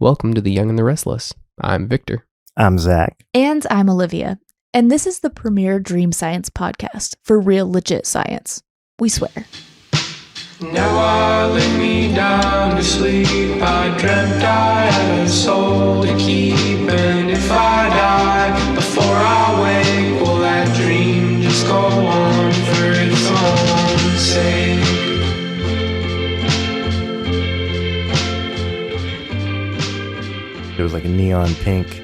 Welcome to The Young and the Restless. I'm Victor. I'm Zach. And I'm Olivia. And this is the premier dream science podcast for real legit science. We swear. Now I lay me down to sleep. I dreamt I had a soul to keep. And if I die before I wake, will that dream just go on for its own sake? It was like a neon pink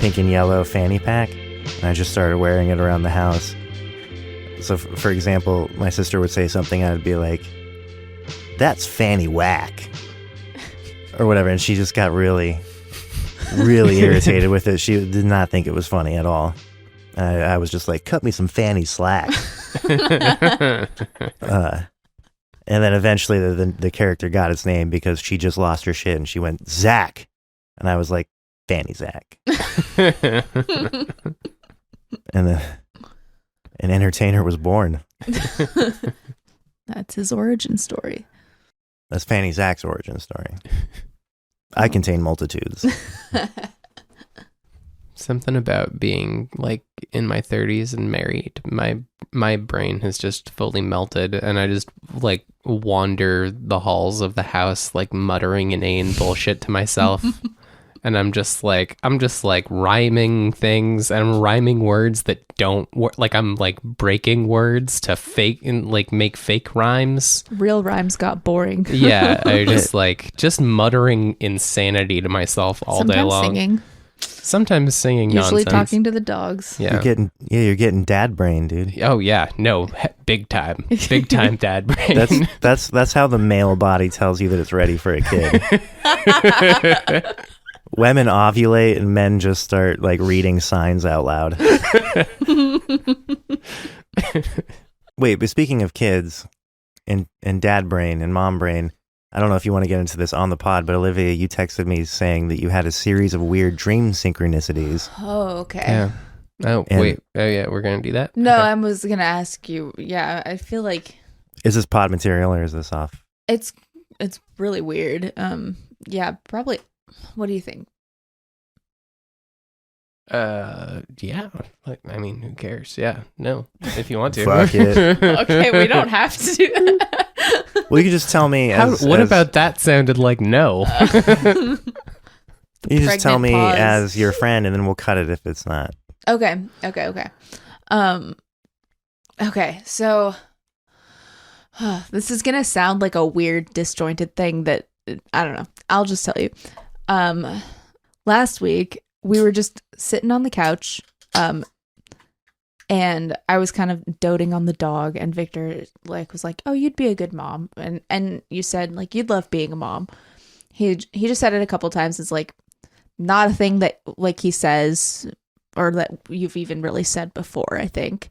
and yellow fanny pack, and I just started wearing it around the house. So, for example, my sister would say something, I'd be like, "That's fanny whack," or whatever, and she just got really irritated with it. She did not think it was funny at all. I was just like, "Cut me some fanny slack." And then eventually the character got its name because she just lost her shit, and she went, "Zach." And I was like, Fanny Zach. And then an entertainer was born. That's his origin story. That's Fanny Zach's origin story. I contain multitudes. Something about being like in my 30s and married. My brain has just fully melted, and I just like wander the halls of the house like muttering inane bullshit to myself. And I'm just like rhyming things, and I'm rhyming words that don't work. Like I'm like breaking words to fake and like make fake rhymes. Real rhymes got boring. Yeah, I just muttering insanity to myself all day long. Sometimes singing Usually nonsense. talking to the dogs. Yeah. You're getting dad brain, dude. Oh yeah, no, big time dad brain. That's how the male body tells you that it's ready for a kid. Women ovulate and men just start like reading signs out loud. Wait, but speaking of kids and dad brain and mom brain, I don't know if you want to get into this on the pod, but Olivia, you texted me saying that you had a series of weird dream synchronicities. Oh, okay. Yeah. Oh, wait. Oh, yeah, we're going to do that? No, Okay. I was going to ask you. Yeah, I feel like Is this pod material or is this off? it's really weird. Yeah, probably. What do you think? Yeah. Like, I mean, who cares? Yeah. No, if you want to. Fuck it. Okay, we don't have to do that. Well, you can just tell me. What about that sounded like no? You just tell me pause. as your friend, and then we'll cut it if it's not. Okay. Okay, so this is gonna sound like a weird, disjointed thing that I don't know. I'll just tell you. Last week we were just sitting on the couch, and I was kind of doting on the dog, and Victor was like, "Oh, you'd be a good mom," and you said like you'd love being a mom. He just said it a couple times. It's like not a thing that like he says or that you've even really said before, I think.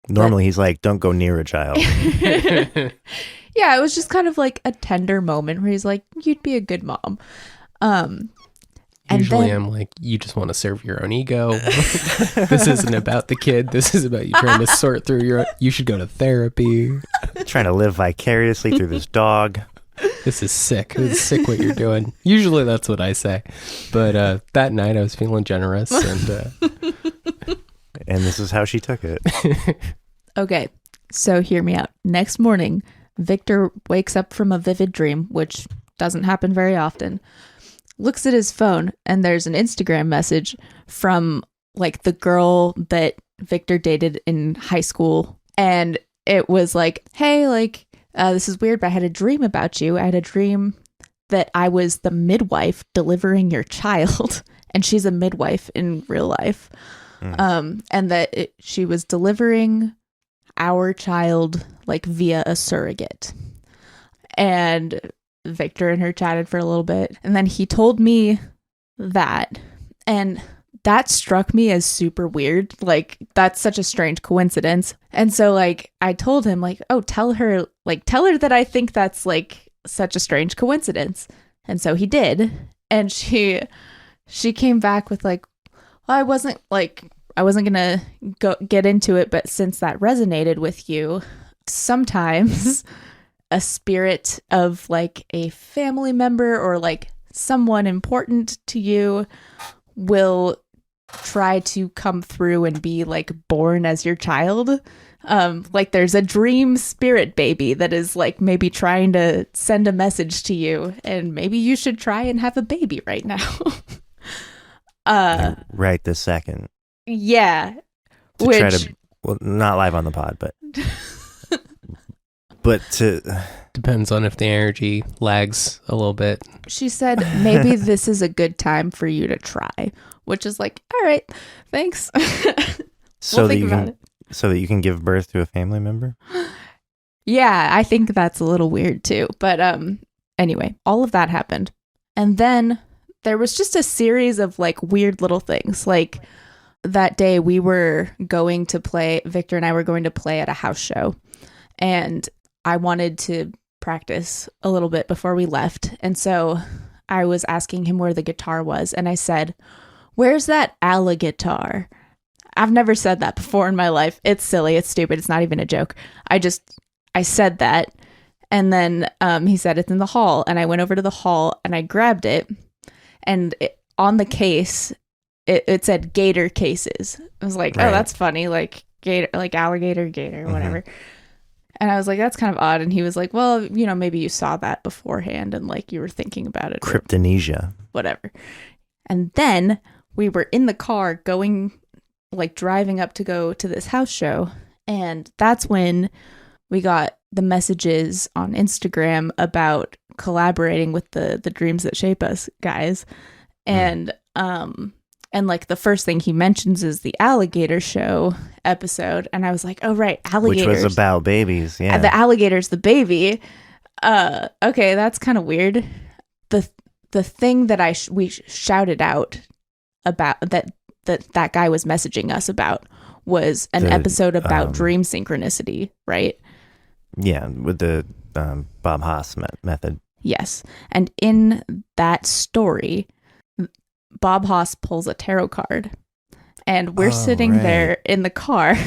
Normally he's like, "Don't go near a child." Yeah, it was just kind of like a tender moment where he's like, "You'd be a good mom." Usually I'm like, you just want to serve your own ego. This isn't about the kid. This is about you trying to sort through you should go to therapy. Trying to live vicariously through this dog. This is sick. This is sick what you're doing. Usually that's what I say. But that night I was feeling generous. And this is how she took it. Okay, so hear me out. Next morning, Victor wakes up from a vivid dream, which doesn't happen very often, looks at his phone, and there's an Instagram message from like the girl that Victor dated in high school. And it was like, "Hey, like, this is weird, but I had a dream about you. I had a dream that I was the midwife delivering your child." And she's a midwife in real life. And that she was delivering our child like via a surrogate. And Victor and her chatted for a little bit, and then he told me that, and that struck me as super weird. Like, that's such a strange coincidence. And so like I told him like, "Oh, tell her that I think that's like such a strange coincidence." And so he did, and she came back with like, "Well, I wasn't gonna get into it, but since that resonated with you, sometimes a spirit of like a family member or like someone important to you will try to come through and be like born as your child. Like there's a dream spirit baby that is like maybe trying to send a message to you, and maybe you should try and have a baby right now. Right this second. Yeah. To try to, well, not live on the pod, but to... Depends on if the energy lags a little bit. She said, maybe this is a good time for you to try, which is like, all right, thanks. So that you can give birth to a family member? Yeah, I think that's a little weird too. But anyway, all of that happened. And then there was just a series of like weird little things. Like that day we were going to play, Victor and I were going to play at a house show. And I wanted to practice a little bit before we left. And so I was asking him where the guitar was. And I said, "Where's that alligator?" I've never said that before in my life. It's silly. It's stupid. It's not even a joke. I said that. And then he said, "It's in the hall." And I went over to the hall and I grabbed it. And on the case, it said gator cases. I was like, right. Oh, that's funny. Like gator, like alligator, gator, whatever. Mm-hmm. And I was like, that's kind of odd. And he was like, well, you know, maybe you saw that beforehand and like you were thinking about it. Cryptonesia. Whatever. And then we were in the car going, like driving up to go to this house show. And that's when we got the messages on Instagram about collaborating with the Dreams That Shape Us guys. And like the first thing he mentions is the alligator show episode. And I was like, oh, right. Alligators. Which was about babies. Yeah. The alligator's the baby. Okay. That's kind of weird. The thing that we shouted out about that guy was messaging us about was an episode about dream synchronicity, right? Yeah. With the Bob Haas method. Yes. And in that story, Bob Haas pulls a tarot card and we're sitting there in the car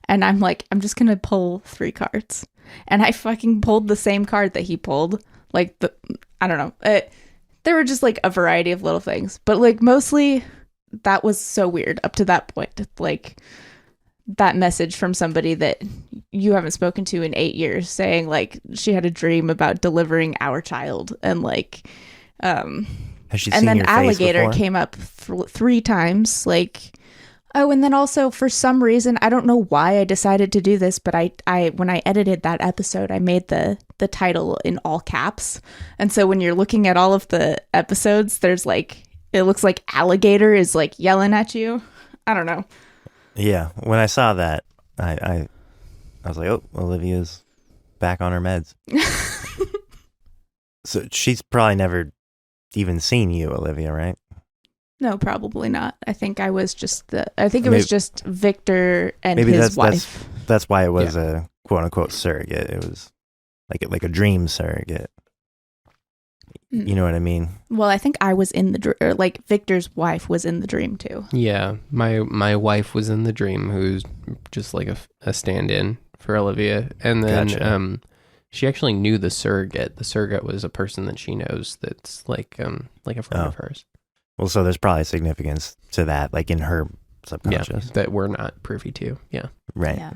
and I'm like, I'm just going to pull 3 cards. And I fucking pulled the same card that he pulled. Like, I don't know. There were just like a variety of little things, but like mostly that was so weird up to that point. Like that message from somebody that you haven't spoken to in 8 years saying like she had a dream about delivering our child and like, has she and seen then your face alligator before? came up 3 times. Like, oh, and then also for some reason, I don't know why I decided to do this, but I when I edited that episode, I made the title in all caps. And so when you're looking at all of the episodes, there's like, it looks like alligator is like yelling at you. I don't know. Yeah. When I saw that, I was like, oh, Olivia's back on her meds. So she's probably never even seen you, Olivia, right? No, probably not. I think I was just it was just Victor and his wife. That's why it was a quote unquote surrogate. It was like a dream surrogate. You know what I mean? Well, I think I was in the or like Victor's wife was in the dream too. Yeah, my wife was in the dream, who's just like a stand-in for Olivia, and then Gotcha. She actually knew the surrogate. The surrogate was a person that she knows that's like a friend of hers. Well, so there's probably significance to that, like in her subconscious. Yeah, that we're not privy to. Yeah. Right. Yeah.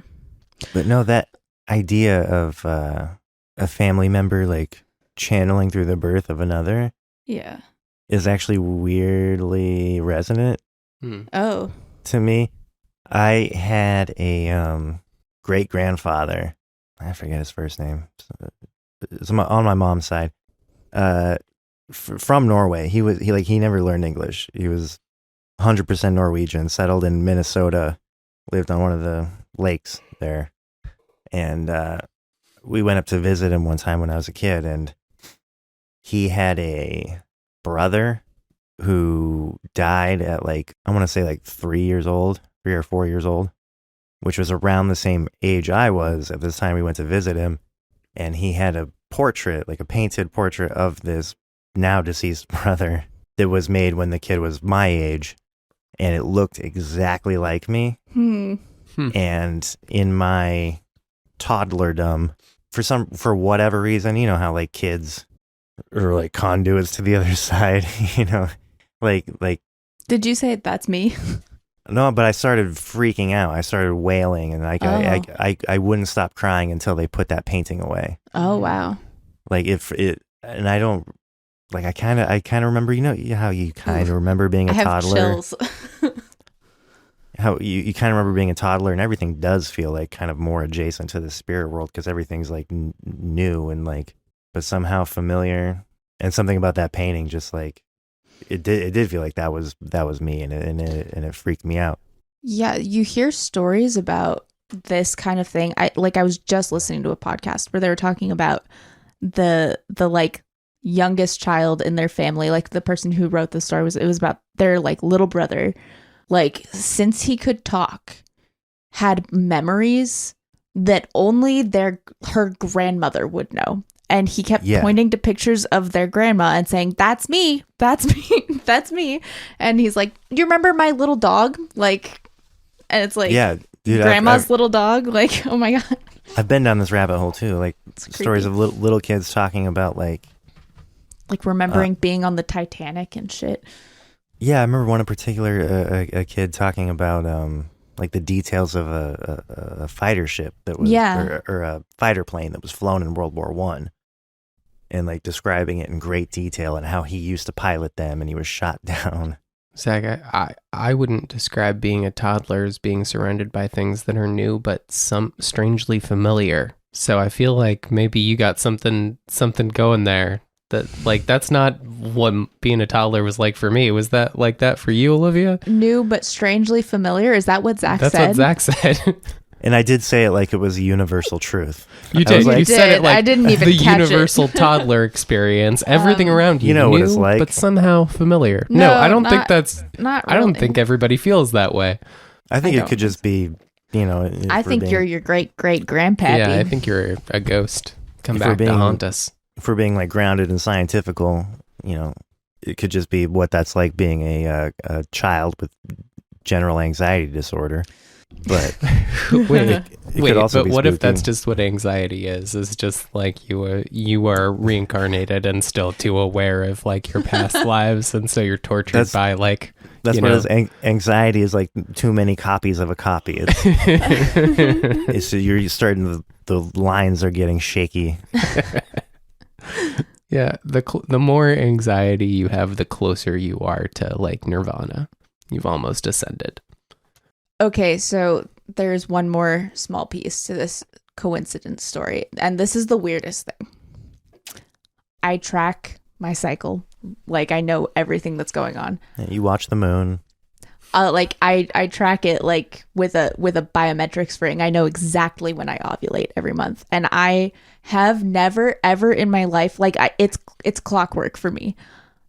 But no, that idea of a family member like channeling through the birth of another Yeah. is actually weirdly resonant Oh. to me. I had a great-grandfather. I forget his first name. It's on my mom's side. From Norway. He never learned English. He was 100% Norwegian, settled in Minnesota, lived on one of the lakes there. And we went up to visit him one time when I was a kid, and he had a brother who died at like, I want to say like 3 or 4 years old, which was around the same age I was at this time we went to visit him. And he had a portrait, like a painted portrait of this now deceased brother that was made when the kid was my age. And it looked exactly like me. And in my toddlerdom, for whatever reason, you know how like kids or like conduits to the other side, you know, like Did you say that's me? no, but I started freaking out. I started wailing, and I wouldn't stop crying until they put that painting away. Oh, wow. Like and I don't like. I kind of remember. You know how you kind of remember being a I have toddler. chills. How you kind of remember being a toddler, and everything does feel like kind of more adjacent to the spirit world because everything's like new and like, but somehow familiar. And something about that painting, just like it did feel like that was me, and it freaked me out. Yeah, you hear stories about this kind of thing. I was just listening to a podcast where they were talking about the like youngest child in their family, like the person who wrote the story was about their like little brother, like since he could talk, had memories that only her grandmother would know. And he kept pointing to pictures of their grandma and saying, "That's me, that's me, that's me." And he's like, "Do you remember my little dog?" Like, and it's like, yeah, dude, grandma's little dog. Like, oh my God. I've been down this rabbit hole too. Like It's stories creepy. of little kids talking about like remembering being on the Titanic and shit. Yeah, I remember one in particular, a kid talking about like the details of a fighter ship that was, or a fighter plane that was flown in World War I, and like describing it in great detail and how he used to pilot them and he was shot down. Zach, I wouldn't describe being a toddler as being surrounded by things that are new, but some strangely familiar. So I feel like maybe you got something going there. That like that's not what being a toddler was like for me. Was that like that for you, Olivia? New but strangely familiar. Is that what Zach said? That's what Zach said. And I did say it like it was a universal truth. You did. Like, You said it like I didn't even the catch universal toddler experience. Everything around you, you know new, what it's like. but somehow familiar. No, I don't think not- that's. Not I don't really. think everybody feels that way. I think I it don't could just be, you know. I think you're your great grandpappy. Yeah, I think you're a ghost. Come If we're back to being- haunt us. if we're being like grounded and scientifical, you know, it could just be what that's like being a child with general anxiety disorder. But Wait, could also but be what if spooky. that's just what anxiety is? Is just like you are reincarnated and still too aware of like your past lives, and so you're tortured That's- by like that's you what know. it is. Anxiety is like too many copies of a copy. It's, it's you're starting the lines are getting shaky. Yeah, the more anxiety you have, the closer you are to like nirvana. You've almost ascended. Okay, so there's one more small piece to this coincidence story, and this is the weirdest thing. I track my cycle, like I know everything that's going on. You watch the moon. Like I track it like with a biometrics ring. I know exactly when I ovulate every month, and I have never ever in my life it's clockwork for me.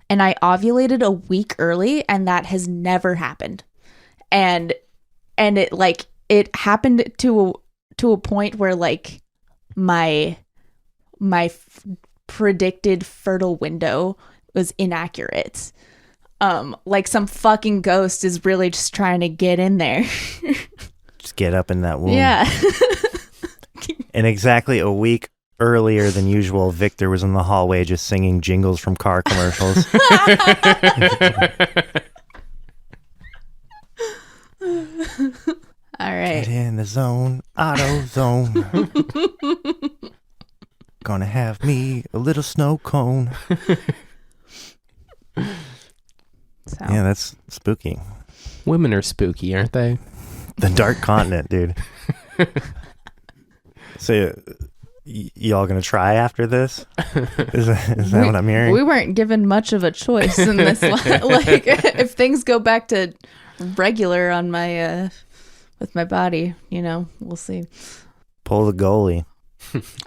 And I ovulated a week early, and that has never happened. And it like it happened to a point where like my predicted fertile window was inaccurate. Like some fucking ghost is really just trying to get in there. Just get up in that womb. Yeah. And exactly a week earlier than usual, Victor was in the hallway just singing jingles from car commercials. All right. Get in the zone, auto zone. Gonna have me a little snow cone. So. Yeah, that's spooky. Women are spooky, aren't they? The dark continent, dude. So, y'all gonna try after this? Is that what I'm hearing? We weren't given much of a choice in this. Like, if things go back to regular on my with my body, you know, we'll see. Pull the goalie.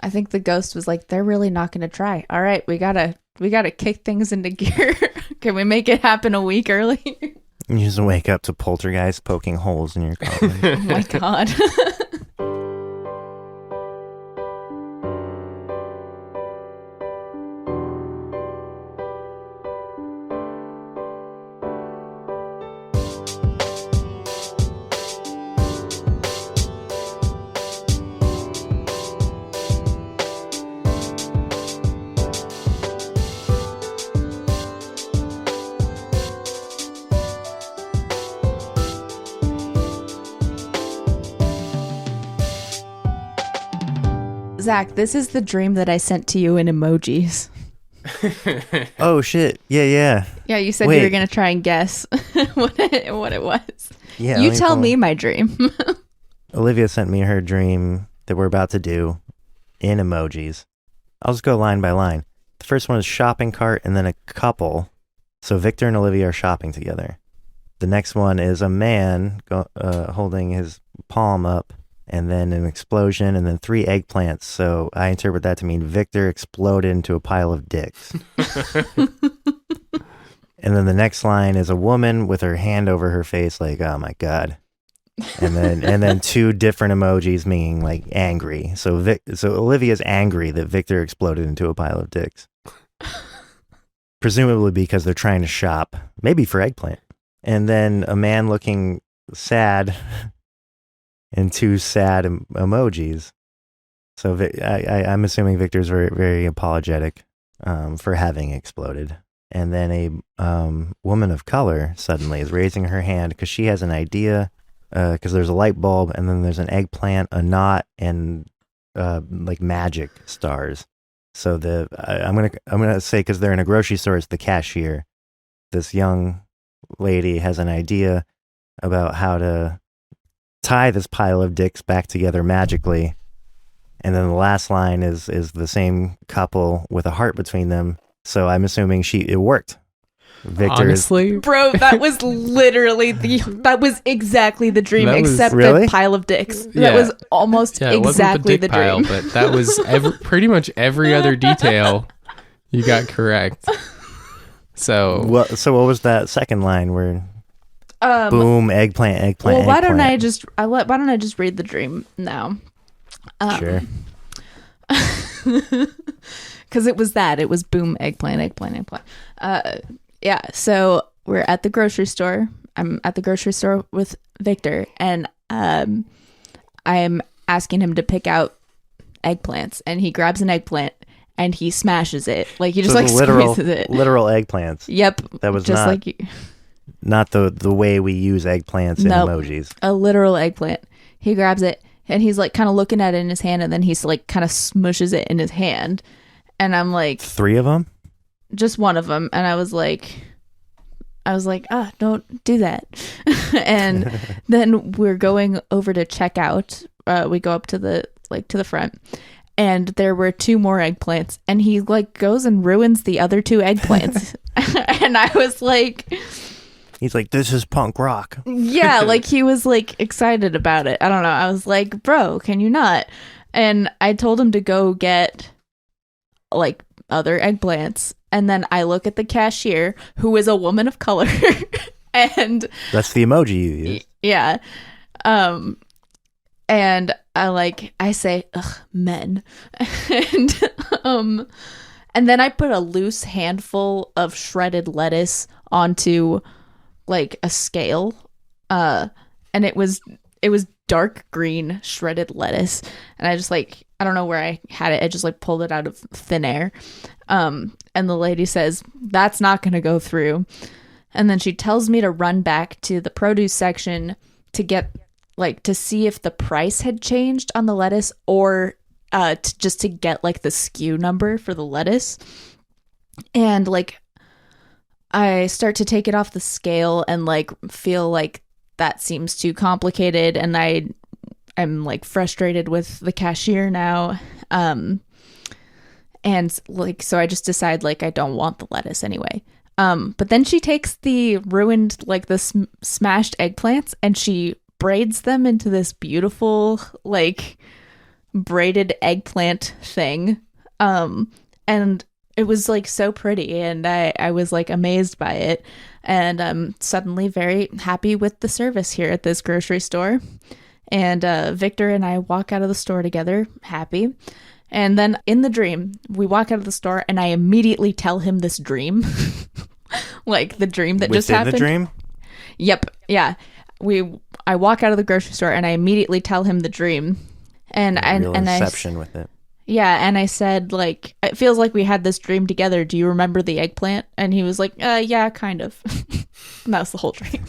I think the ghost was like, they're really not going to try. All right, we gotta kick things into gear. Can we make it happen a week early? You just wake up to poltergeist poking holes in your coffin. Oh my god. Zach, this is the dream that I sent to you in emojis. Oh shit! Yeah. Yeah, you said you Wait. were gonna try and guess what it was. Yeah. You let tell pull- me my dream. Olivia sent me her dream that we're about to do in emojis. I'll just go line by line. The first one is shopping cart and then a couple. So Victor and Olivia are shopping together. The next one is a man holding his palm up and then an explosion and then 3 eggplants. So I interpret that to mean Victor exploded into a pile of dicks. And then the next line is a woman with her hand over her face like, oh my God. And then 2 different emojis meaning like angry. So Olivia's angry that Victor exploded into a pile of dicks. Presumably because they're trying to shop, maybe for eggplant. And then a man looking sad and 2 sad emojis. So I'm assuming Victor's very, very apologetic for having exploded. And then a woman of color suddenly is raising her hand because she has an idea. Because there's a light bulb, and then there's an eggplant, a knot, and like magic stars. So I'm gonna say, because they're in a grocery store, it's the cashier. This young lady has an idea about how to tie this pile of dicks back together magically, and then the last line is the same couple with a heart between them. So I'm assuming it worked. Victor Honestly, Bro, that was literally that was exactly the dream, That was- except Really? the pile of dicks. Yeah. That was almost it wasn't exactly the dick the pile, dream. but that was pretty much every other detail you got correct. So what was that second line where Um, boom, eggplant? well, why don't eggplant? why don't I just read the dream now? Sure. Because it was boom, eggplant. Yeah, so we're at the grocery store. I'm at the grocery store with Victor, and I am asking him to pick out eggplants, and he grabs an eggplant and he smashes it. Like he just So like the literal squeezes it. literal eggplants. Yep. That was just not like not the way we use eggplants in Nope. emojis. a literal eggplant. He grabs it and he's like kind of looking at it in his hand, and then he's like kind of smushes it in his hand. And I'm like, 3 of them? just one of them, and I was like, don't do that. And then we're going over to check out. We go up to the front, and there were 2 more eggplants, and he like goes and ruins the other 2 eggplants. And I was like, He's like, this is punk rock. yeah, like he was like excited about it. I don't know. I was like, bro, can you not? And I told him to go get like other eggplants. And then I look at the cashier, who is a woman of color. And That's the emoji you use. yeah. And I say, ugh, men. And then I put a loose handful of shredded lettuce onto like a scale. And it was dark green shredded lettuce. And I just like, I don't know where I had it. I just like pulled it out of thin air. And the lady says, that's not going to go through. And then she tells me to run back to the produce section to get like to see if the price had changed on the lettuce, or just to get like the SKU number for the lettuce. And like I start to take it off the scale and like feel like that seems too complicated, and I'm like frustrated with the cashier now. And like, so I just decide like I don't want the lettuce anyway. But then she takes the ruined, like the smashed eggplants, and she braids them into this beautiful, like braided eggplant thing. And it was like so pretty, and I was like amazed by it. And I'm suddenly very happy with the service here at this grocery store. And Victor and I walk out of the store together, happy. And then in the dream, we walk out of the store, and I immediately tell him this dream. Like the dream that just happened. Within the dream? Yep. Yeah. I walk out of the grocery store, and I immediately tell him the dream. And Real inception with it. yeah, and I said, like, it feels like we had this dream together. Do you remember the eggplant? And he was like, yeah, kind of. And that was the whole dream.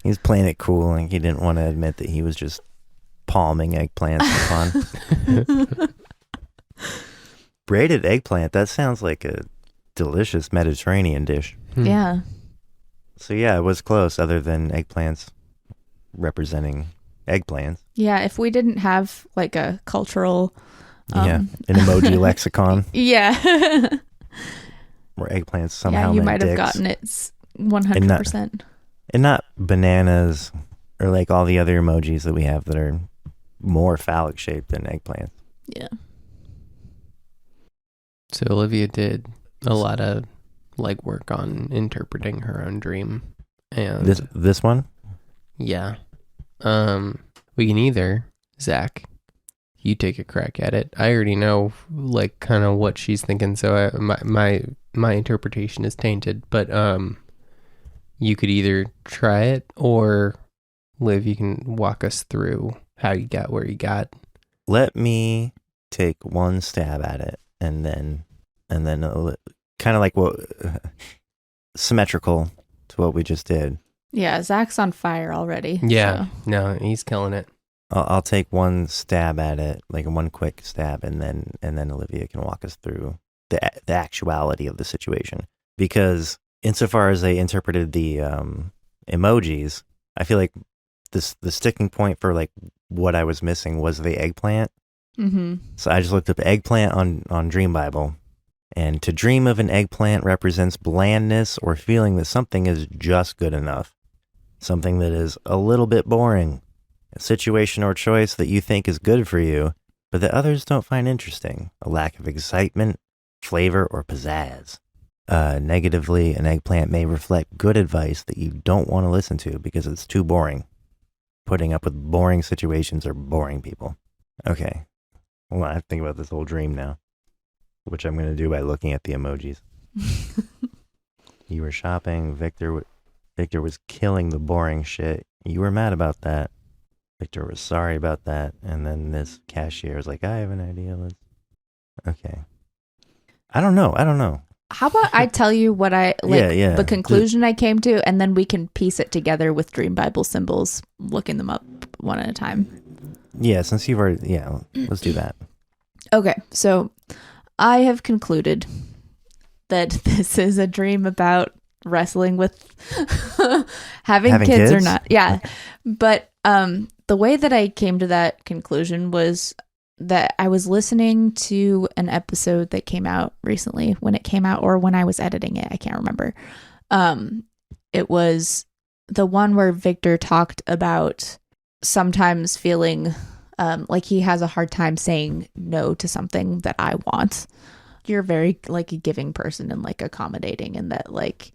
He was playing it cool, and he didn't want to admit that he was just palming eggplants for fun. Braided eggplant, that sounds like a delicious Mediterranean dish. Yeah. So yeah, it was close, other than eggplants representing eggplants. Yeah, if we didn't have like a cultural An emoji lexicon yeah. where eggplants somehow you meant might have dicks. gotten it 100%. And not bananas or like all the other emojis that we have that are more phallic shaped than eggplants. Yeah. So Olivia did a lot of legwork on interpreting her own dream. And This one? yeah. We can either, Zach, you take a crack at it. I already know like kind of what she's thinking, so my interpretation is tainted, but you could either try it, or Liv, you can walk us through how you got where you got. Let me take one stab at it, and then kind of like what symmetrical to what we just did. Yeah, Zach's on fire already. Yeah, so. no, he's killing it. I'll take one stab at it, like one quick stab, and then Olivia can walk us through the actuality of the situation. Because insofar as they interpreted the emojis, I feel like the sticking point for like what I was missing was the eggplant. Mm-hmm. So I just looked up eggplant on Dream Bible, and to dream of an eggplant represents blandness or feeling that something is just good enough, something that is a little bit boring, a situation or choice that you think is good for you, but that others don't find interesting, a lack of excitement, flavor, or pizzazz. Negatively, an eggplant may reflect good advice that you don't want to listen to because it's too boring. Putting up with boring situations or boring people. Okay. Hold on, I have to think about this whole dream now, which I'm going to do by looking at the emojis. You were shopping. Victor was killing the boring shit. You were mad about that. Victor was sorry about that. And then this cashier was like, I have an idea. Okay. I don't know. How about I tell you what I like, Yeah. the conclusion I came to, and then we can piece it together with Dream Bible symbols, looking them up one at a time. Yeah, since you've already, let's do that. Okay, so I have concluded that this is a dream about wrestling with having kids or not. Yeah. But the way that I came to that conclusion was that I was listening to an episode that came out recently, when it came out or when I was editing it. I can't remember. It was the one where Victor talked about sometimes feeling like he has a hard time saying no to something that I want. You're very like a giving person and like accommodating, and that like,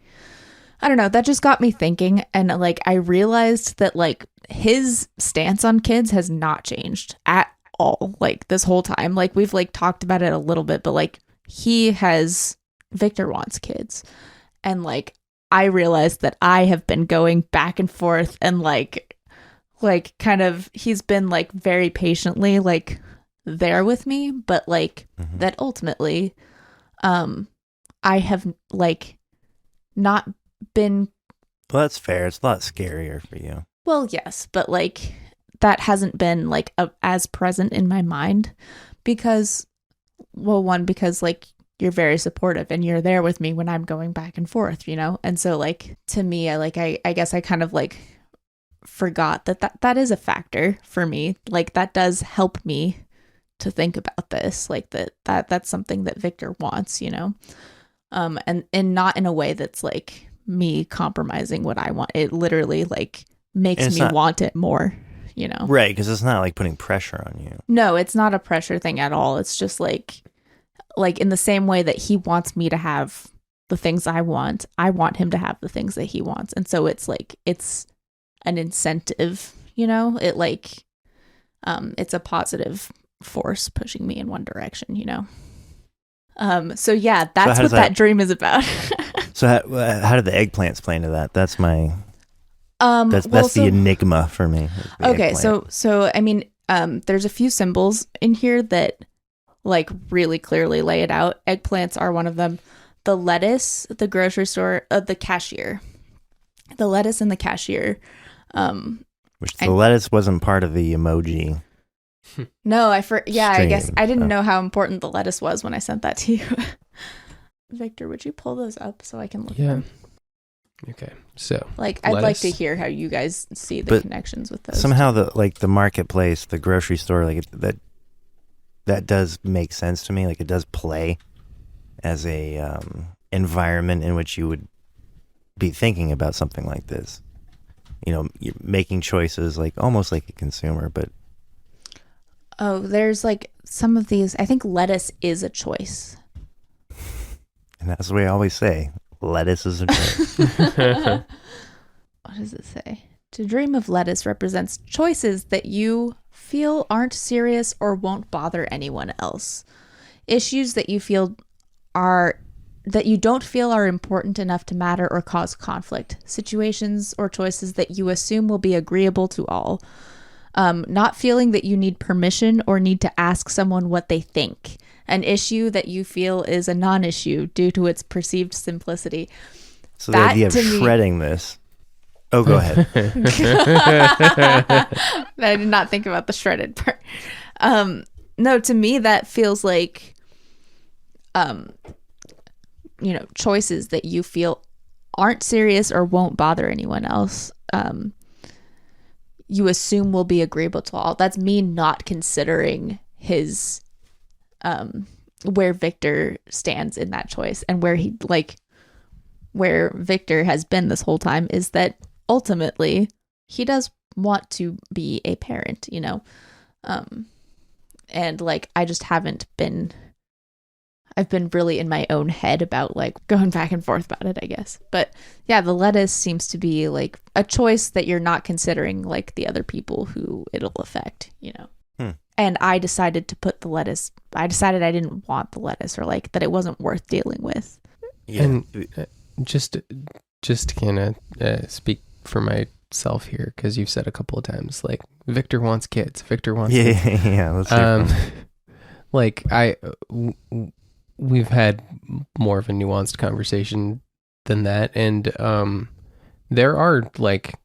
I don't know, that just got me thinking. And like, I realized that like his stance on kids has not changed at all, like this whole time. Like we've like talked about it a little bit, but like Victor wants kids. And like, I realized that I have been going back and forth, and like kind of, he's been like very patiently like there with me, but like that ultimately, I have like not been. Well, that's fair. It's a lot scarier for you. Well, yes, but like that hasn't been like as present in my mind because like you're very supportive and you're there with me when I'm going back and forth, you know? And so like, to me, I guess I kind of like forgot that is a factor for me. Like that does help me to think about this, like that's something that Victor wants, you know? And not in a way that's like me compromising what I want. It literally like makes me want it more, you know? Right, because it's not like putting pressure on you. No, it's not a pressure thing at all. It's just like in the same way that he wants me to have the things I want him to have the things that he wants. And so it's like, it's an incentive, you know? It like, it's a positive force pushing me in one direction, you know? So yeah, that's what that dream is about. So how did the eggplants play into that? That's my, that's the enigma for me. Okay. Eggplant. So, I mean, there's a few symbols in here that like really clearly lay it out. Eggplants are one of them. The lettuce, the grocery store, the cashier, the lettuce and the cashier. Which the lettuce wasn't part of the emoji No, I guess Stream. I didn't Oh. know how important the lettuce was when I sent that to you. Victor, would you pull those up so I can look at Yeah. them? Okay. So Like, I'd like to lettuce. hear how you guys see the But connections with those. Somehow the marketplace, the grocery store, like that does make sense to me. Like it does play as a environment in which you would be thinking about something like this. You know, you're making choices like almost like a consumer, but Oh, there's like some of these. I think lettuce is a choice. and that's what I always say. Lettuce is a choice. What does it say? To dream of lettuce represents choices that you feel aren't serious or won't bother anyone else. Issues that you feel that you don't feel are important enough to matter or cause conflict. Situations or choices that you assume will be agreeable to all. Not feeling that you need permission or need to ask someone what they think. An issue that you feel is a non-issue due to its perceived simplicity. So the That, idea of to me- shredding this. Oh, go ahead. I did not think about the shredded part. No, to me that feels like choices that you feel aren't serious or won't bother anyone else. You assume will be agreeable to all. That's me not considering his where Victor stands in that choice, and where Victor has been this whole time is that ultimately he does want to be a parent, and like I just haven't been. I've been really in my own head about like going back and forth about it, I guess. But yeah, the lettuce seems to be like a choice that you're not considering like the other people who it'll affect, And I decided to put the lettuce. I decided I didn't want the lettuce, or like that it wasn't worth dealing with. Yeah. And just to kind of speak for myself here, because you've said a couple of times, like Victor wants kids. Victor wants kids. Yeah. Let's hear from Like we've had more of a nuanced conversation than that, and there are like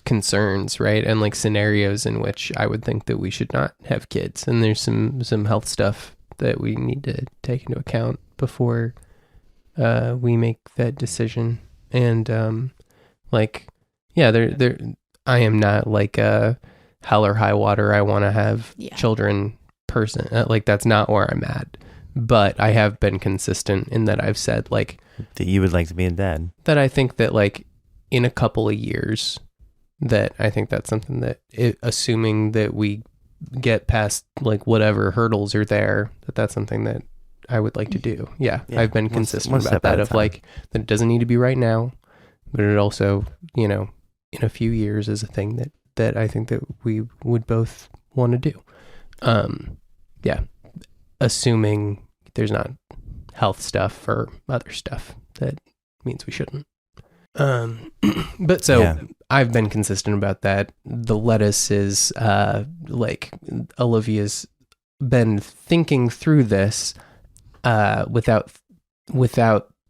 concerns, right, and like scenarios in which I would think that we should not have kids, and there's some health stuff that we need to take into account before we make that decision. And like there I am not like a hell or high water I want to have children person, like that's not where I'm at. But I have been consistent in that I've said like that you would like to be a dad. That I think that like in a couple of years, that I think that's something that assuming that we get past like whatever hurdles are there, that's something that I would like to do. Yeah. I've been consistent about that of like that it doesn't need to be right now, but it also, in a few years is a thing that I think that we would both want to do. Assuming there's not health stuff or other stuff that means we shouldn't. But I've been consistent about that. The lettuce is like Olivia's been thinking through this without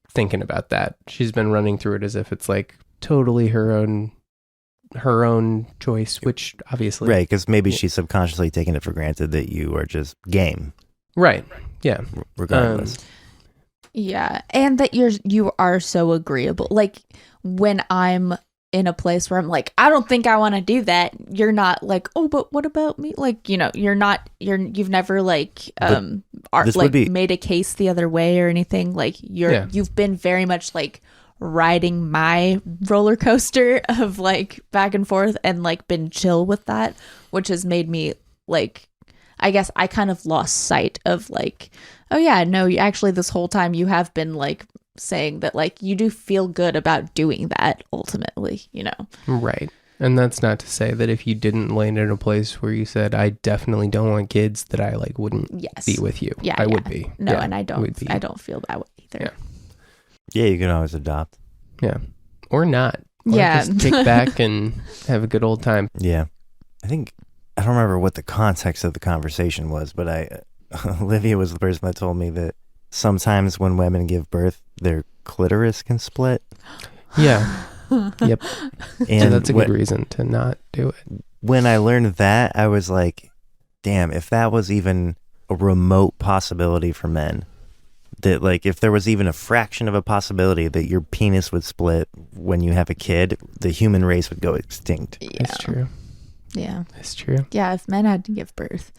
thinking about that. She's been running through it as if it's like totally her own choice, which obviously right, because maybe she's subconsciously taking it for granted that you are just game. Right. Yeah. Regardless. Yeah, and that you are so agreeable. Like when I'm in a place where I'm like, I don't think I want to do that. You're not like, oh, but what about me? Like, you've never like made a case the other way or anything. Like you've been very much like riding my roller coaster of like back and forth and like been chill with that, which has made me like, I guess I kind of lost sight of like, oh yeah, no, actually this whole time you have been like saying that like you do feel good about doing that ultimately, Right. And that's not to say that if you didn't land in a place where you said, I definitely don't want kids, that I like wouldn't be with you. Yeah, I would be. No, and I don't feel that way either. Yeah, you can always adopt. Yeah. Or not. Or just kick back and have a good old time. Yeah. I don't remember what the context of the conversation was, but Olivia was the person that told me that sometimes when women give birth, their clitoris can split. Yeah. Yep. And so that's a good reason to not do it. When I learned that, I was like, damn, if that was even a remote possibility for men, that like if there was even a fraction of a possibility that your penis would split when you have a kid, the human race would go extinct. Yeah. It's true. Yeah. It's true. Yeah, if men had to give birth.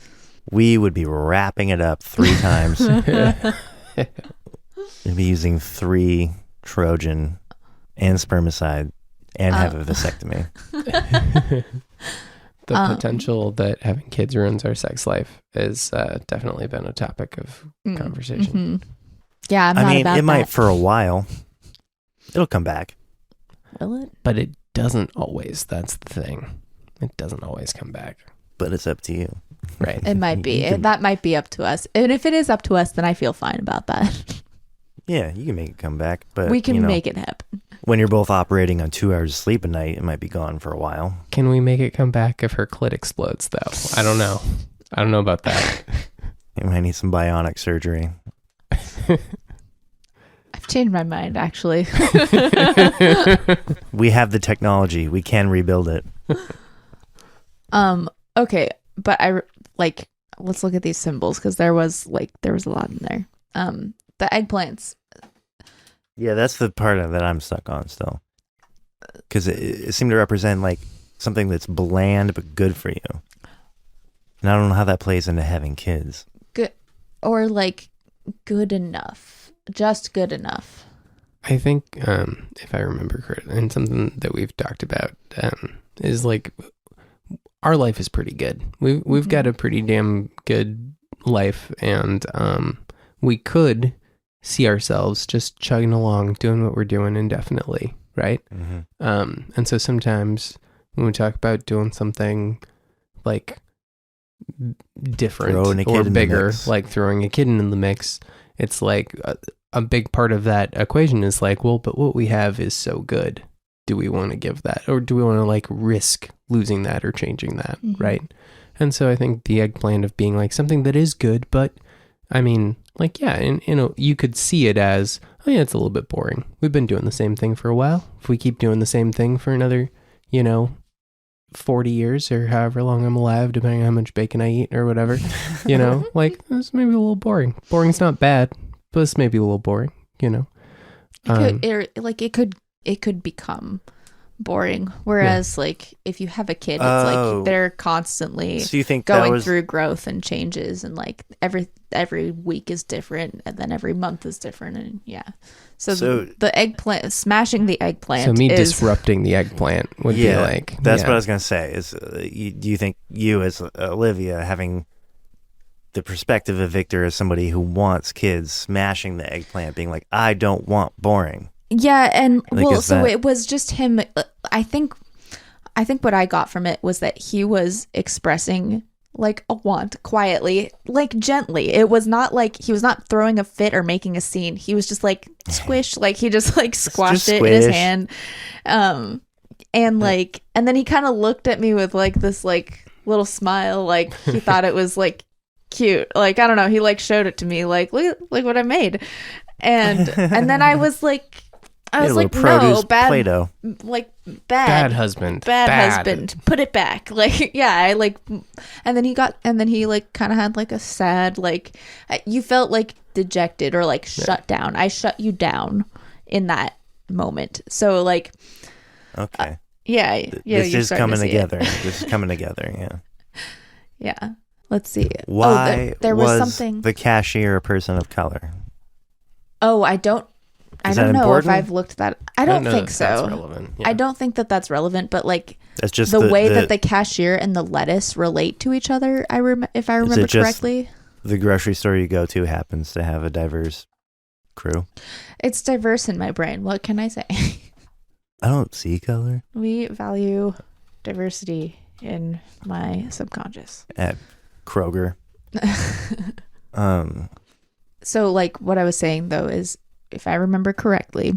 We would be wrapping it up 3 times. We'd be using 3 Trojan and spermicide and have a vasectomy. The potential that having kids ruins our sex life has definitely been a topic of conversation. Mm-hmm. Yeah, I'm not about that. It might for a while. It'll come back. Will it? But it doesn't always. That's the thing. It doesn't always come back. But it's up to you. Right. It might be. That might be up to us. And if it is up to us, then I feel fine about that. Yeah, you can make it come back. But we can make it happen. When you're both operating on 2 hours of sleep a night, it might be gone for a while. Can we make it come back if her clit explodes, though? I don't know. I don't know about that. You might need some bionic surgery. I've changed my mind, actually. We have the technology. We can rebuild it. Okay, but let's look at these symbols because there was a lot in there. The eggplants. Yeah, that's the part that I'm stuck on still. Because it seemed to represent like something that's bland but good for you. And I don't know how that plays into having kids. Good, or like good enough, just good enough. I think, if I remember correctly, and something that we've talked about is like our life is pretty good. We've got a pretty damn good life, and we could see ourselves just chugging along, doing what we're doing indefinitely, right? Mm-hmm. And so sometimes when we talk about doing something like different or bigger, like throwing a kid in the mix, it's like a big part of that equation is like, well, but what we have is so good. Do we want to give that, or do we want to like risk losing that or changing that, right? And so I think the eggplant of being like something that is good, but I mean, like, yeah, and you could see it as, oh yeah, it's a little bit boring. We've been doing the same thing for a while. If we keep doing the same thing for another, 40 years or however long I'm alive, depending on how much bacon I eat or whatever, like it's maybe a little boring. Boring's not bad, but it's maybe a little boring, It could become boring. Whereas like if you have a kid, it's like they're constantly going through growth and changes, and like every week is different, and then every month is different, and So the eggplant, smashing the eggplant. So me disrupting the eggplant would be like. That's what I was gonna say. Is do you think you as Olivia having the perspective of Victor as somebody who wants kids, smashing the eggplant, being like, I don't want boring. Yeah, and like, it was just him. I think what I got from it was that he was expressing like a want quietly, like gently. It was not like he was not throwing a fit or making a scene. He was just like squish, like he just like squashed it in his hand. And then he kind of looked at me with like this like little smile, like he thought it was like cute. Like I don't know, he like showed it to me, like look what I made. And then I was like no, bad Play-Doh. Like bad husband, put it back. Like and then he like kind of had like a sad, like you felt like dejected or like shut down. I shut you down in that moment. So like okay, this is coming together. This is coming together. Yeah. Let's see. Why there was something. The cashier a person of color? Oh, I don't know important? if I've looked that. I don't think so. That's relevant. Yeah. I don't think that's relevant, but like that's just the way that the cashier and the lettuce relate to each other. If I remember correctly, the grocery store you go to happens to have a diverse crew. It's diverse in my brain. What can I say? I don't see color. We value diversity in my subconscious. At Kroger. So like what I was saying though is, if I remember correctly,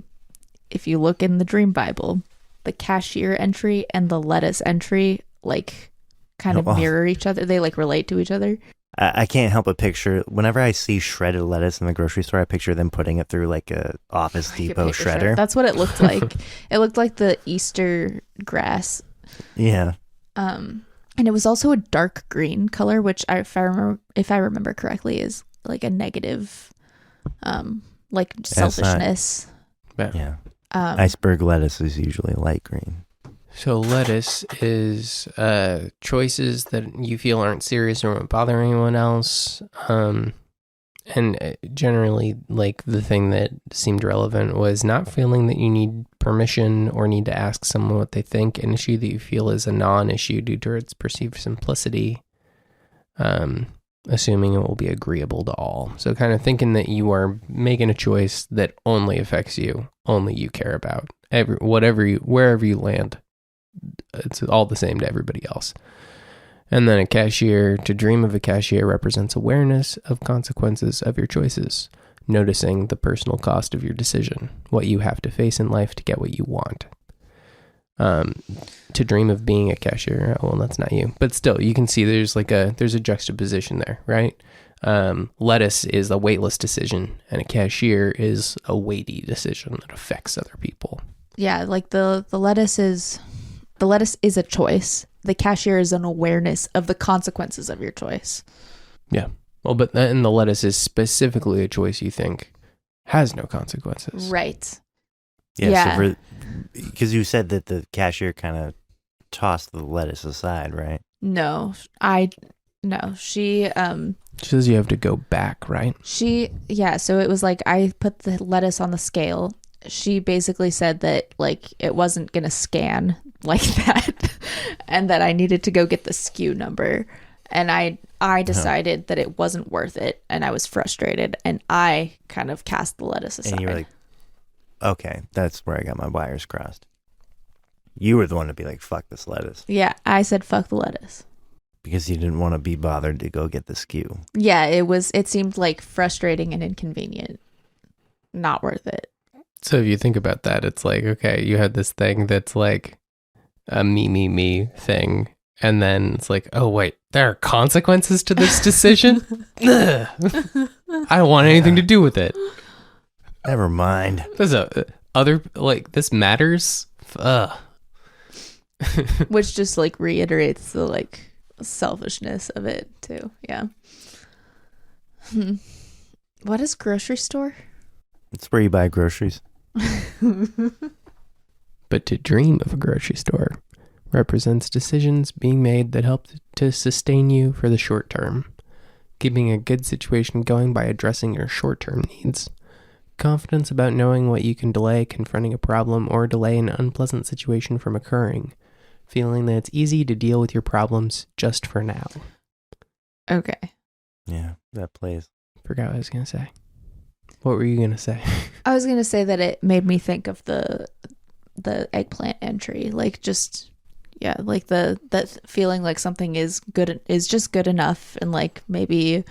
if you look in the Dream Bible, the cashier entry and the lettuce entry like kind of mirror each other. They like relate to each other. I can't help but picture, whenever I see shredded lettuce in the grocery store, I picture them putting it through like a Office Depot shredder. That's what it looked like. It looked like the Easter grass. Yeah. And And it was also a dark green color, which if I remember correctly, is like a negative, like selfishness. Yeah. Iceberg lettuce is usually light green. So lettuce is choices that you feel aren't serious or won't bother anyone else. And generally, like, the thing that seemed relevant was not feeling that you need permission or need to ask someone what they think, an issue that you feel is a non-issue due to its perceived simplicity, assuming it will be agreeable to all. So kind of thinking that you are making a choice that only affects you, only you care about. Wherever you land, it's all the same to everybody else. And then a cashier, to dream of a cashier represents awareness of consequences of your choices, noticing the personal cost of your decision, what you have to face in life to get what you want. To dream of being a cashier, well, that's not you, but still, you can see there's a juxtaposition there, right? Lettuce is a weightless decision, and a cashier is a weighty decision that affects other people. Yeah, like the lettuce is a choice. The cashier is an awareness of the consequences of your choice. Yeah. Well, but then the lettuce is specifically a choice you think has no consequences. Right. Yeah. So because you said that the cashier kind of tossed the lettuce aside, right? No, she says you have to go back, right? So it was like I put the lettuce on the scale. She basically said that like it wasn't going to scan like that and that I needed to go get the SKU number, and I decided that it wasn't worth it, and I was frustrated, and I kind of cast the lettuce aside. And you were like, okay, that's where I got my wires crossed. You were the one to be like, fuck this lettuce. Yeah, I said fuck the lettuce. Because you didn't want to be bothered to go get the SKU. Yeah, it seemed like frustrating and inconvenient. Not worth it. So if you think about that, it's like, okay, you had this thing that's like a me thing. And then it's like, oh, wait, there are consequences to this decision? I don't want anything to do with it. Never mind. There's this matters? Which just like reiterates the like selfishness of it too. Yeah. What is grocery store? It's where you buy groceries. But to dream of a grocery store represents decisions being made that help to sustain you for the short term, keeping a good situation going by addressing your short-term needs, confidence about knowing what you can delay confronting a problem or delay an unpleasant situation from occurring, feeling that it's easy to deal with your problems just for now. Okay. Yeah, that plays. Forgot what I was going to say. What were you going to say? I was going to say that it made me think of the eggplant entry, like just, yeah, like that feeling like something is just good enough and like maybe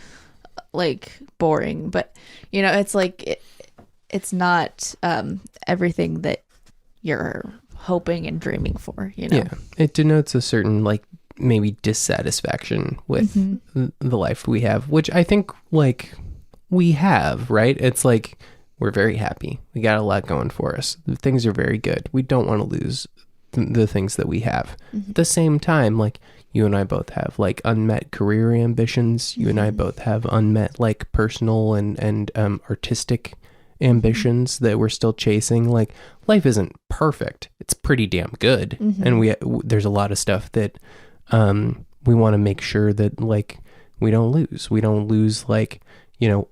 like boring, but you know, it's like it's not everything that you're hoping and dreaming for, you know. Yeah, it denotes a certain like maybe dissatisfaction with the life we have, which I think like we have, right? It's like we're very happy. We got a lot going for us. Things are very good. We don't want to lose the things that we have. At the same time, like you and I both have like unmet career ambitions. You and I both have unmet like personal and artistic ambitions that we're still chasing. Like life isn't perfect. It's pretty damn good. And there's a lot of stuff that we want to make sure that like we don't lose. We don't lose like, you know,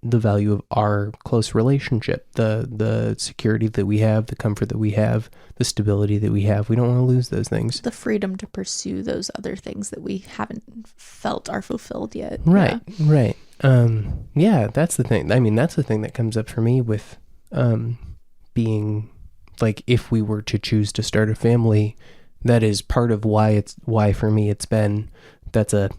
the value of our close relationship, the security that we have, the comfort that we have, the stability that we have. We don't want to lose those things. The freedom to pursue those other things that we haven't felt are fulfilled yet. Right, right. Yeah, that's the thing. I mean, that's the thing that comes up for me with being like, if we were to choose to start a family, that is part of why for me it's been, that's a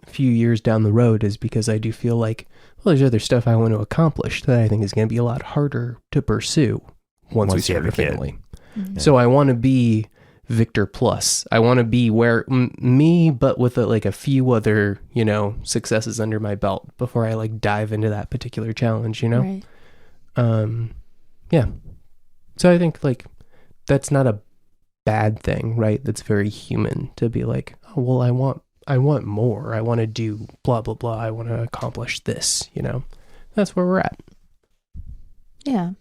few years down the road, is because I do feel like, well, there's other stuff I want to accomplish that I think is going to be a lot harder to pursue once we start a family. So I want to be Victor Plus. I want to be where me, but with like a few other, you know, successes under my belt before I like dive into that particular challenge, you know? Right. Yeah. So I think like that's not a bad thing, right? That's very human to be like, oh, well, I want more. I want to do blah, blah, blah. I want to accomplish this, you know? That's where we're at. Yeah.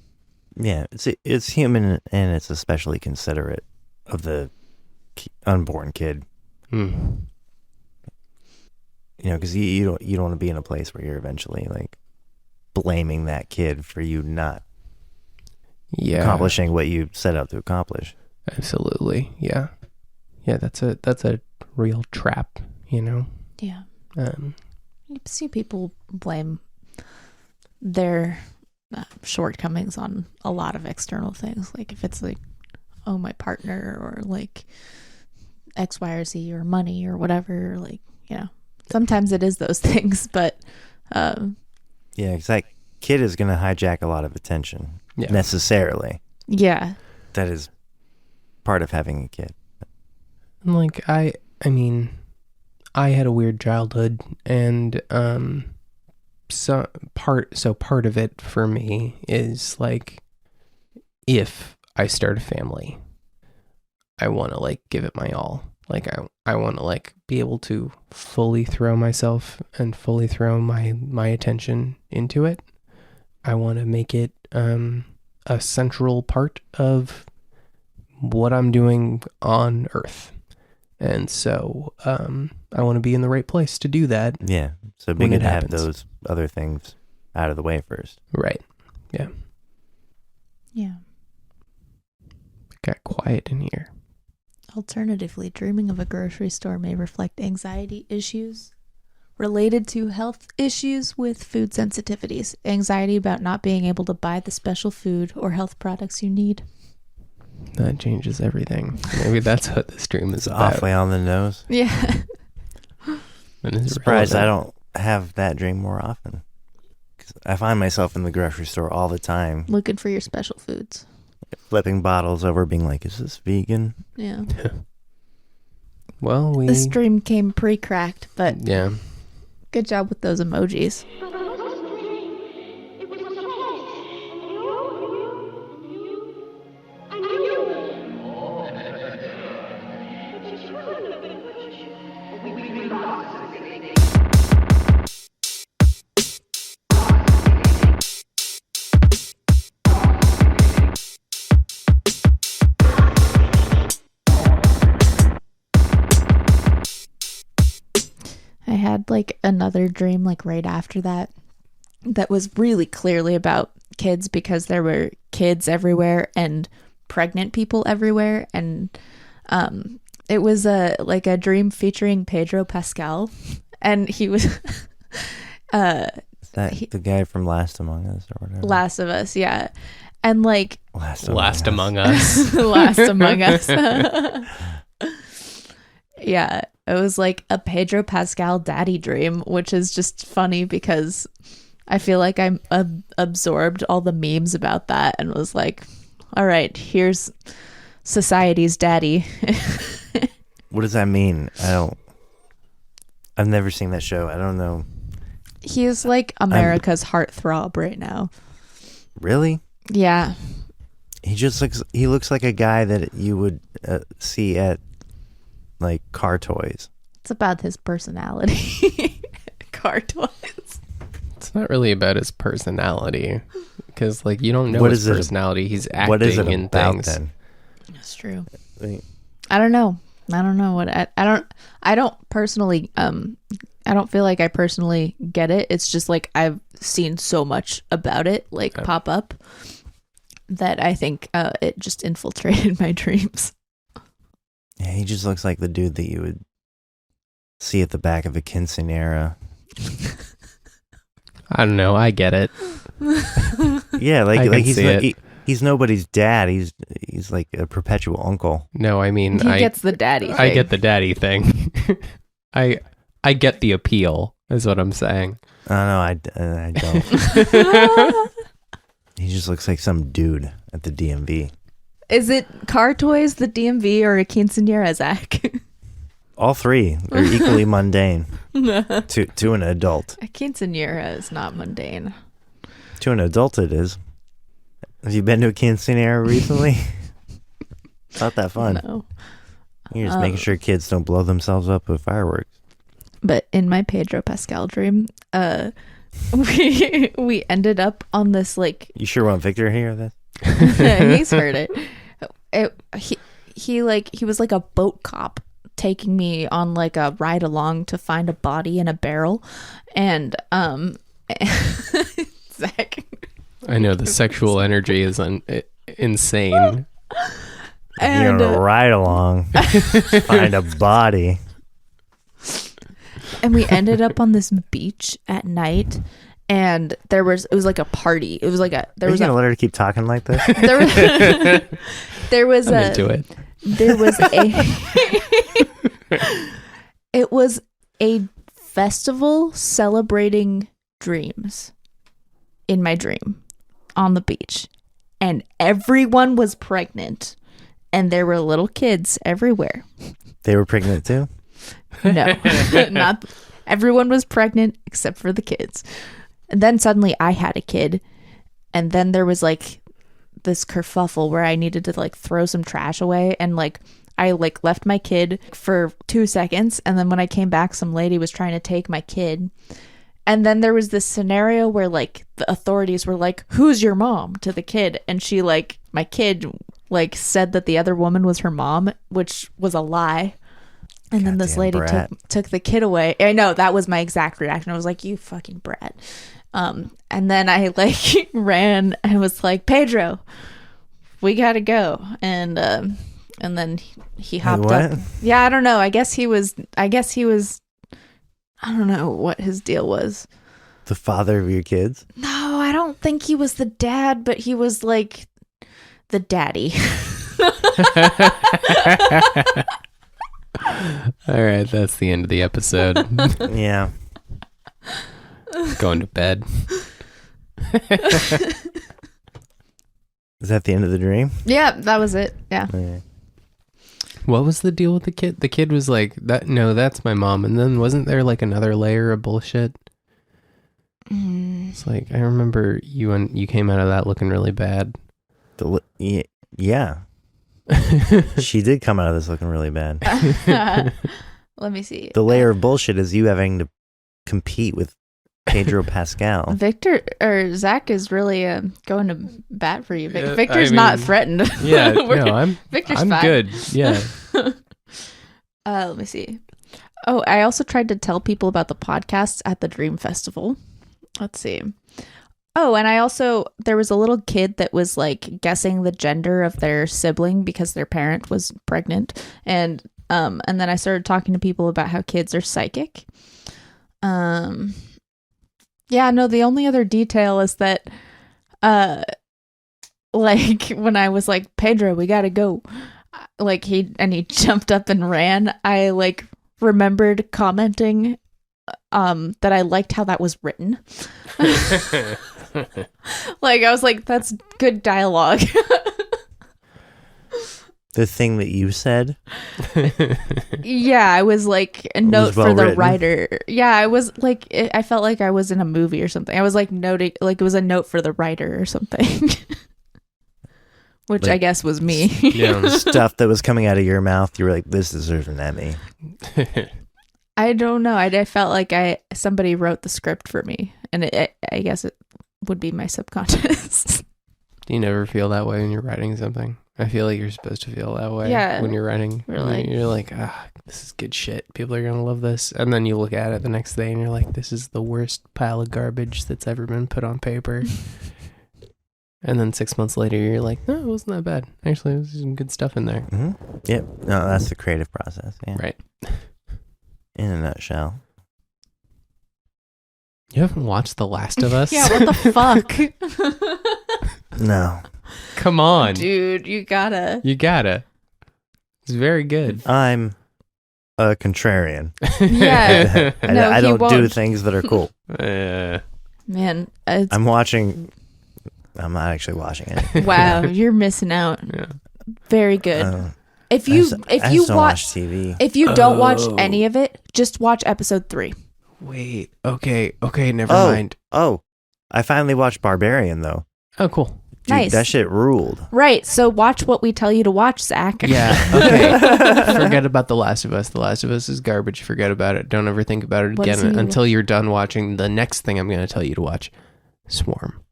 Yeah, it's human, and it's especially considerate of the unborn kid. Mm. You know, because you don't want to be in a place where you're eventually like blaming that kid for you not accomplishing what you set out to accomplish. Absolutely. Yeah. Yeah, that's a real trap, you know? Yeah. You see people blame their shortcomings on a lot of external things. Like if it's like, oh, my partner, or like X, Y, or Z, or money, or whatever, like, you know, sometimes it is those things, but yeah, because that kid is going to hijack a lot of attention necessarily. Yeah. That is part of having a kid. Like, I mean, I had a weird childhood, and so part of it for me is like, if I start a family, I want to like give it my all. Like I want to like be able to fully throw myself and fully throw my attention into it. I want to make it a central part of what I'm doing on Earth. And so I want to be in the right place to do that. Yeah. So being able to have those other things out of the way first. Right. Yeah. Yeah. Got quiet in here. Alternatively, dreaming of a grocery store may reflect anxiety issues related to health issues with food sensitivities, anxiety about not being able to buy the special food or health products you need. That changes everything. Maybe that's what this dream is about. Awfully on the nose. Yeah. I'm surprised I don't have that dream more often. 'Cause I find myself in the grocery store all the time. Looking for your special foods. Flipping bottles over, being like, is this vegan? Yeah. Well, This dream came pre-cracked, but yeah. Good job with those emojis. I had like another dream like right after that was really clearly about kids, because there were kids everywhere and pregnant people everywhere, and it was a dream featuring Pedro Pascal, and he was Is that the guy from Last Among Us or whatever? Last of Us, yeah. And like Last Among Us. Last Among Us. Yeah, it was like a Pedro Pascal daddy dream, which is just funny because I feel like I'm absorbed all the memes about that and was like, all right, here's society's daddy. What does that mean? I've never seen that show. I don't know. He is like America's heartthrob right now. Really? Yeah. He looks like a guy that you would see at like car toys. It's about his personality. Car toys. It's not really about his personality, because like you don't know his personality. He's acting what is it in about, things. Then? That's true. I don't know what I don't personally I don't feel like I personally get it. It's just like I've seen so much about it like pop up that I think it just infiltrated my dreams. Yeah, he just looks like the dude that you would see at the back of a quinceanera. I don't know. I get it. Yeah, he's nobody's dad. He's like a perpetual uncle. No, I mean he gets the daddy thing. I get the daddy thing. I get the appeal, is what I'm saying. Oh, no, I don't. He just looks like some dude at the DMV. Is it car toys, the DMV, or a quinceanera, Zach? All three are equally mundane to an adult. A quinceanera is not mundane. To an adult, it is. Have you been to a quinceanera recently? not that fun. No. You're just making sure kids don't blow themselves up with fireworks. But in my Pedro Pascal dream, we ended up on this like. You sure want Victor to hear this? He's heard it. He was like a boat cop taking me on like a ride along to find a body in a barrel, and Zach. I know the sexual energy is insane. And, you're gonna ride along, find a body. And we ended up on this beach at night, and it was like a party. It was like there was gonna let her keep talking like this? There was I'm into it. There was it was a festival celebrating dreams in my dream on the beach, and everyone was pregnant, and there were little kids everywhere. They were pregnant too? No, not everyone was pregnant except for the kids. And then suddenly I had a kid, and then there was like this kerfuffle where I needed to like throw some trash away, and like I like left my kid for 2 seconds, and then when I came back some lady was trying to take my kid. And then there was this scenario where like the authorities were like, "Who's your mom?" to the kid, and she like my kid like said that the other woman was her mom, which was a lie. And then this lady took the kid away. I know, that was my exact reaction. I was like, "You fucking brat." And then I like ran and was like, "Pedro, we gotta go." And then he hopped up. Yeah, I don't know. I guess he was. I don't know what his deal was. The father of your kids? No, I don't think he was the dad, but he was like the daddy. All right, that's the end of the episode. Yeah. Going to bed. Is that the end of the dream? Yeah, that was it. Yeah. Okay. What was the deal with the kid? The kid was like, "That no, that's my mom." And then wasn't there like another layer of bullshit? It's like I remember you came out of that looking really bad. Yeah. She did come out of this looking really bad. Let me see. The layer of bullshit is you having to compete with Pedro Pascal. Victor or Zach is really going to bat for you. Yeah, Victor's not threatened. Yeah, no, Victor's I'm fine. good. Yeah. Let me see. Oh, I also tried to tell people about the podcasts at the Dream Festival. Let's see. Oh, and there was a little kid that was like guessing the gender of their sibling because their parent was pregnant. And then I started talking to people about how kids are psychic. Yeah, no, the only other detail is that, like when I was like, "Pedro, we gotta go," like he jumped up and ran. I like remembered commenting, that I liked how that was written. Like I was like, "That's good dialogue." The thing that you said? Yeah, I was like a note well for the written. writer. Yeah, I was like, I felt like I was in a movie or something. I was like noting, like it was a note for the writer or something. Which I guess was me. Yeah. Stuff that was coming out of your mouth, you were like, "This deserves an Emmy." I don't know. I felt like somebody wrote the script for me, and I guess it would be my subconscious. Do you never feel that way when you're writing something? I feel like you're supposed to feel that way when you're writing. Really? You're like, this is good shit. People are going to love this. And then you look at it the next day and you're like, this is the worst pile of garbage that's ever been put on paper. And then 6 months later, you're like, no, it wasn't that bad. Actually, there's some good stuff in there. Mm-hmm. Yep. No, that's the creative process. Yeah. Right. In a nutshell. You haven't watched The Last of Us? Yeah, what the fuck? No. Come on. Dude, you gotta. It's very good. I'm a contrarian. Yeah. I he don't do won't. things that are cool. Man, I'm not actually watching it. wow, you're missing out. Yeah. Very good. If I you just don't watch watch TV. if you don't watch any of it, just watch episode 3. Wait. Okay. Never mind. Oh, I finally watched Barbarian though. Oh, cool. Dude, Nice. that shit ruled. Right. So watch what we tell you to watch, Zach. Yeah. Okay. Forget about The Last of Us. The Last of Us is garbage. Forget about it. Don't ever think about it What does he again need? until you're done watching the next thing I'm going to tell you to watch. Swarm.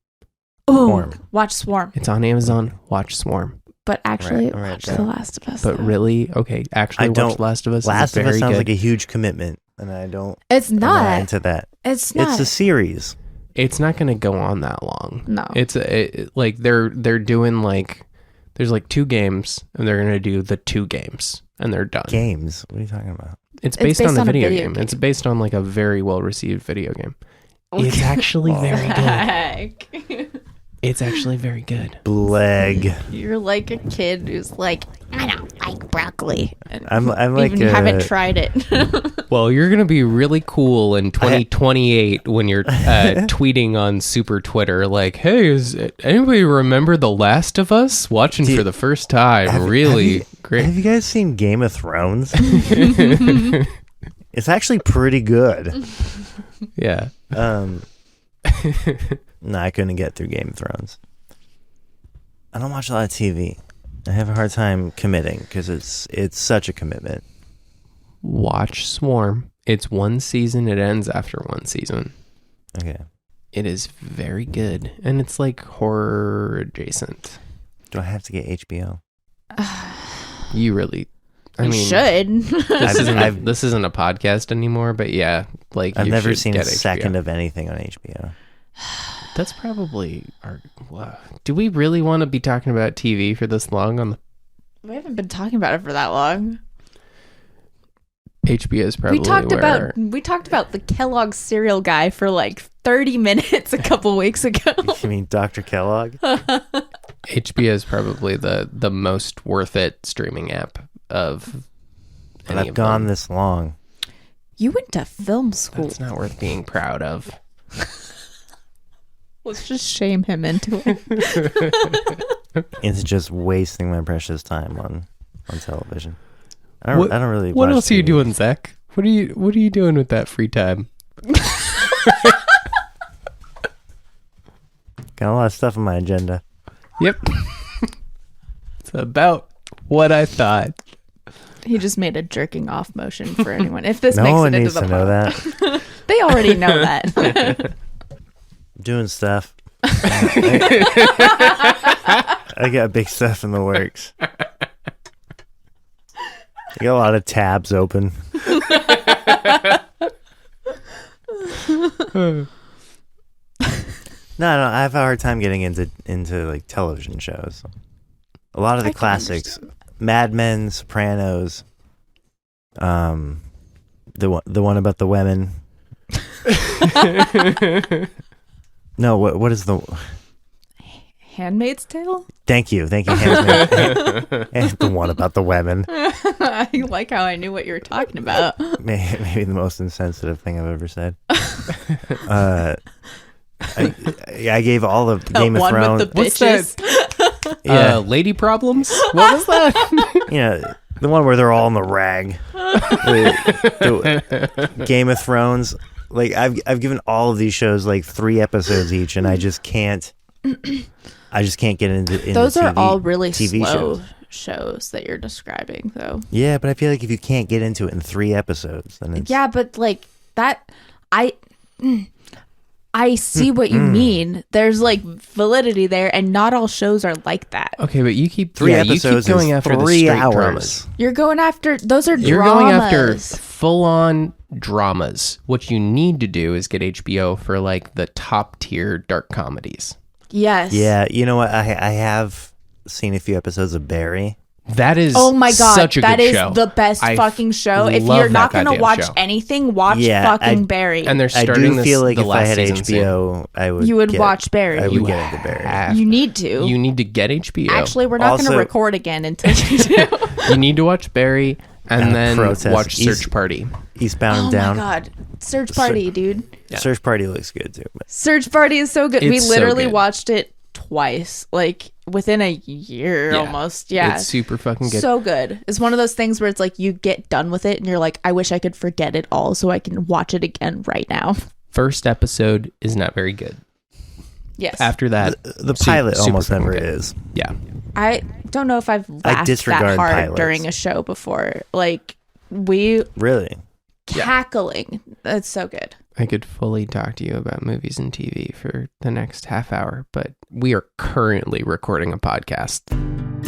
Ooh, Swarm. watch Swarm. It's on Amazon. Watch Swarm. But actually, Right, watch right. The Last of Us. But though. really, okay, actually I watch don't- The Last of Us. Last It's of Us very sounds good. like a huge commitment, and I don't. It's I'm not not. into that. It's not. It's a series. It's not going to go on that long. No. It's like they're doing like there's like 2 games and they're going to do the 2 games and they're done. Games. What are you talking about? It's based on a video game. It's based on like a very well received video game. It's actually very good. Heck. It's actually very good. Bleg. You're like a kid who's like, I don't like broccoli. And I'm like even you haven't tried it. Well, you're going to be really cool in 2028 when you're tweeting on Super Twitter like, hey, is anybody remember The Last of Us? Watching for the first time. Really great. Have you guys seen Game of Thrones? It's actually pretty good. Yeah. No, I couldn't get through Game of Thrones. I don't watch a lot of TV. I have a hard time committing because it's such a commitment. Watch Swarm. It's 1 season. It ends after 1 season. Okay. It is very good. And it's like horror adjacent. Do I have to get HBO? You really... I You mean, should. this isn't a podcast anymore, but yeah, like I've you never should seen a get HBO. second of anything on HBO. That's probably our. Wow. Do we really want to be talking about TV for this long on the We haven't been talking about it for that long. HBO is probably We talked where about the Kellogg's cereal guy for like 30 minutes a couple weeks ago. You mean Dr. Kellogg? HBO is probably the most worth it streaming app of. But any I've of gone them. this long. You went to film school. That's not worth being proud of. Let's just shame him into it. It's just wasting my precious time on television. I don't really. What watch else are you TV. doing, Zach? What are you doing with that free time? Got a lot of stuff on my agenda. Yep. It's about what I thought. He just made a jerking off motion for anyone. If this No makes one it into needs the to know pod. that. They already know that. I'm doing stuff. I got big stuff in the works. I got a lot of tabs open. No, I have a hard time getting into like television shows. A lot of the I can classics, Mad Men, Sopranos, the one about the women. No, what is the? Handmaid's Tale? Thank you, Handmaid. And the one about the women. I like how I knew what you were talking about. Maybe the most insensitive thing I've ever said. I gave all of Game of one Thrones. with the What's bitches. Yeah, Lady problems? What was that? you know, the one where they're all in the rag. The Game of Thrones. Like I've given all of these shows like 3 episodes each, and I just can't get into Those are TV all really TV slow shows that you're describing, though. Yeah, but I feel like if you can't get into it in 3 episodes, then it's Yeah, but like that, I see what you mean. There's like validity there, and not all shows are like that. Okay, but you keep 3 you keep episodes going is after the 3 straight hours. dramas. You're going after those are You're dramas. going after full-on dramas. What you need to do is get HBO for like the top tier dark comedies. Yes. Yeah, you know what? I have seen a few episodes of Barry. That is Oh my god, such a that good is show. the best I fucking show. If love you're that not gonna goddamn watch show. anything, watch Yeah, fucking Barry. And they're I starting do feel like the if I last had season soon. HBO, I would. You would get- watch Barry. I would You get into Barry. have- you need to. You need to get HBO. Actually, we're not going to Also- record again until you do. You need to watch Barry and then protest. watch Search Party. Eastbound Oh and Down. my god, Search Party, dude. Yeah. Search Party looks good too. But Search Party is so good. We It's so literally good. watched it twice, like within a year Yeah. almost. Yeah. It's super fucking good. So good. It's one of those things where it's like you get done with it and you're like, I wish I could forget it all so I can watch it again right now. First episode is not very good. Yes. After that, The pilot super almost never fucking good. is. Yeah. I don't know if I've laughed disregard that hard pilots. during a show before. Like, we Really? cackling. It's so good. I could fully talk to you about movies and TV for the next half hour, but we are currently recording a podcast.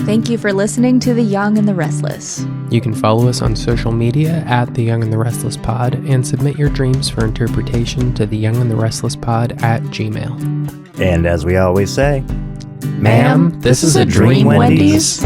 Thank you for listening to The Young and the Restless. You can follow us on social media at The Young and the Restless Pod and submit your dreams for interpretation to thejungandtherestlesspod at gmail. And as we always say, Ma'am, this is a dream, Wendy's.